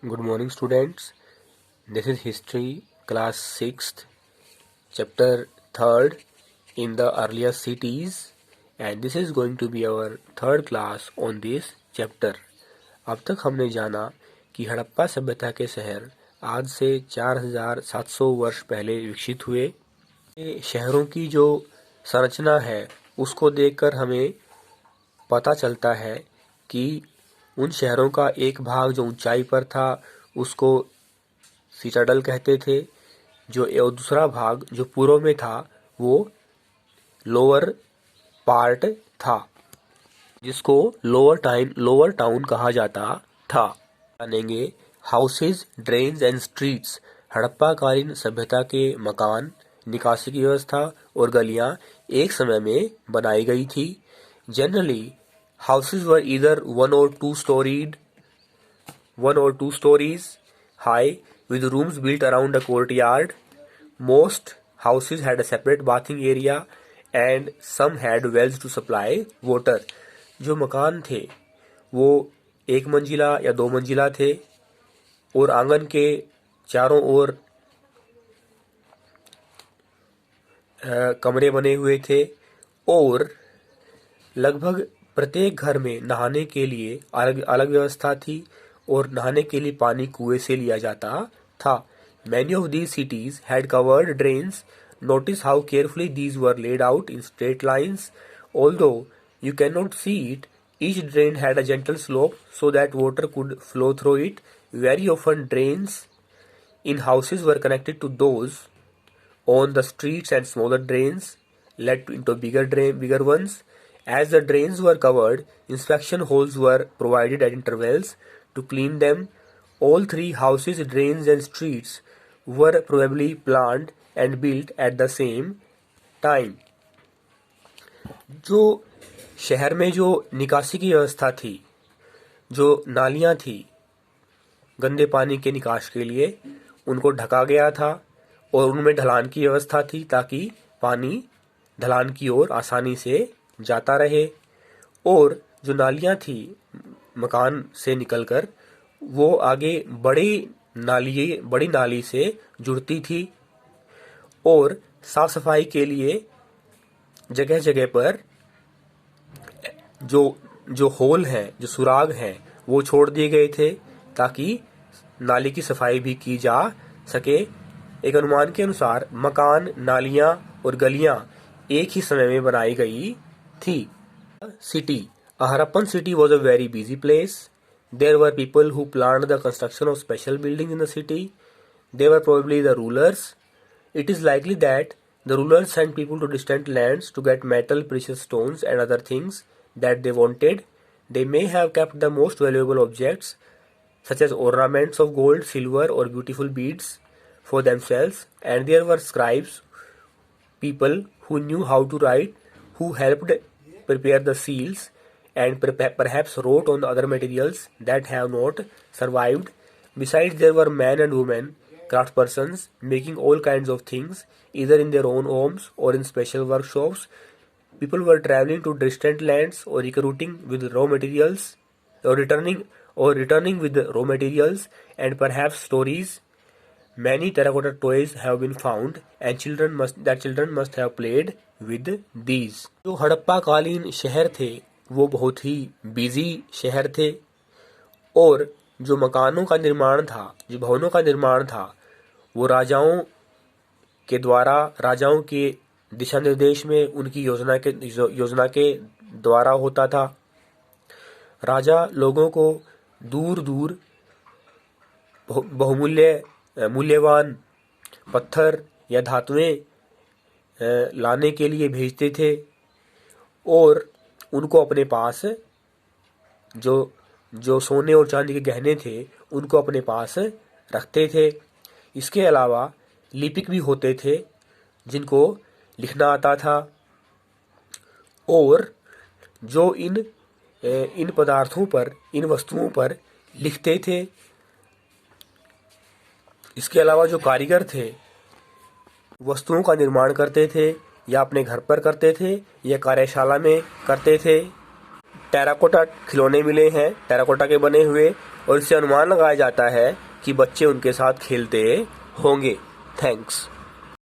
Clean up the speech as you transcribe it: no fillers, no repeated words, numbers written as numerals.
Good morning, students. This is History, class 6th, chapter 3rd in the earlier cities, and this is going to be our third class on this chapter. अब तक हमने जाना कि हड़प्पा सभ्यता के शहर आज से 4700 वर्ष पहले विकसित हुए। ये शहरों की जो संरचना है उसको देखकर हमें पता चलता है कि उन शहरों का एक भाग जो ऊंचाई पर था उसको सिटाडल कहते थे, और दूसरा भाग जो पूर्व में था वो लोअर पार्ट था, जिसको लोअर टाउन कहा जाता था। जानेंगे houses, drains and streets. Harappa कालीन सभ्यता के मकान, निकासी की व्यवस्था और गलियां एक समय में बनाई गई थी। Generally houses were either one or two stories high with rooms built around a courtyard. Most houses had a separate bathing area and some had wells to supply water. जो मकान थे वो एक मंजिला या दो मंजिला थे और आंगन के चारों ओर कमरे बने हुए थे और लगभग प्रत्येक घर में नहाने के लिए अलग अलग व्यवस्था थी और नहाने के लिए पानी कुएं से लिया जाता था। Many of these cities had covered drains. Notice how carefully these were laid out in straight lines. Although you cannot see it, each drain had a gentle slope so that water could flow through it. Very often drains in houses were connected to those on the streets and smaller drains led into bigger ones. As the drains were covered, inspection holes were provided at intervals to clean them. All three houses, drains and streets were probably planned and built at the same time. जो शहर में जो निकासी की व्यवस्था थी, जो नालियां थी गंदे पानी के निकास के लिए, उनको ढका गया था और उनमें ढलान की व्यवस्था थी ताकि पानी ढलान की ओर आसानी से जाता रहे। और जो नालियां थी मकान से निकलकर वो आगे बड़ी नाली से जुड़ती थी और साफ सफाई के लिए जगह जगह पर जो होल हैं, जो सुराग हैं, वो छोड़ दिए गए थे ताकि नाली की सफाई भी की जा सके। एक अनुमान के अनुसार मकान, नालियां और गलियां एक ही समय में बनाई गई थी। City. A Harappan city was a very busy place. There were people who planned the construction of special buildings in the city. They were probably the rulers. It is likely that the rulers sent people to distant lands to get metal, precious stones and other things that they wanted. They may have kept the most valuable objects such as ornaments of gold, silver or beautiful beads for themselves, and there were scribes, people who knew how to write, who helped prepare the seals and perhaps wrote on the other materials that have not survived. Besides, there were men and women, craftspersons, making all kinds of things, either in their own homes or in special workshops. People were traveling to distant lands or recruiting with raw materials, or returning with the raw materials and perhaps stories. Many terracotta toys have been found and children must have played with these. जो हड़प्पा कालीन शहर थे वो बहुत ही busy शहर थे और जो मकानों का निर्माण था, जो भवनों का निर्माण था, वो राजाओं के दिशा निर्देश में उनकी योजना के द्वारा होता था। राजा लोगों को दूर दूर मूल्यवान पत्थर या धातुएं लाने के लिए भेजते थे और उनको अपने पास जो सोने और चांदी के गहने थे उनको अपने पास रखते थे। इसके अलावा लिपिक भी होते थे जिनको लिखना आता था और जो इन पदार्थों पर, इन वस्तुओं पर लिखते थे। इसके अलावा जो कारीगर थे वस्तुओं का निर्माण करते थे या अपने घर पर करते थे या कार्यशाला में करते थे। टेराकोटा खिलौने मिले हैं, टेराकोटा के बने हुए, और इससे अनुमान लगाया जाता है कि बच्चे उनके साथ खेलते होंगे। थैंक्स।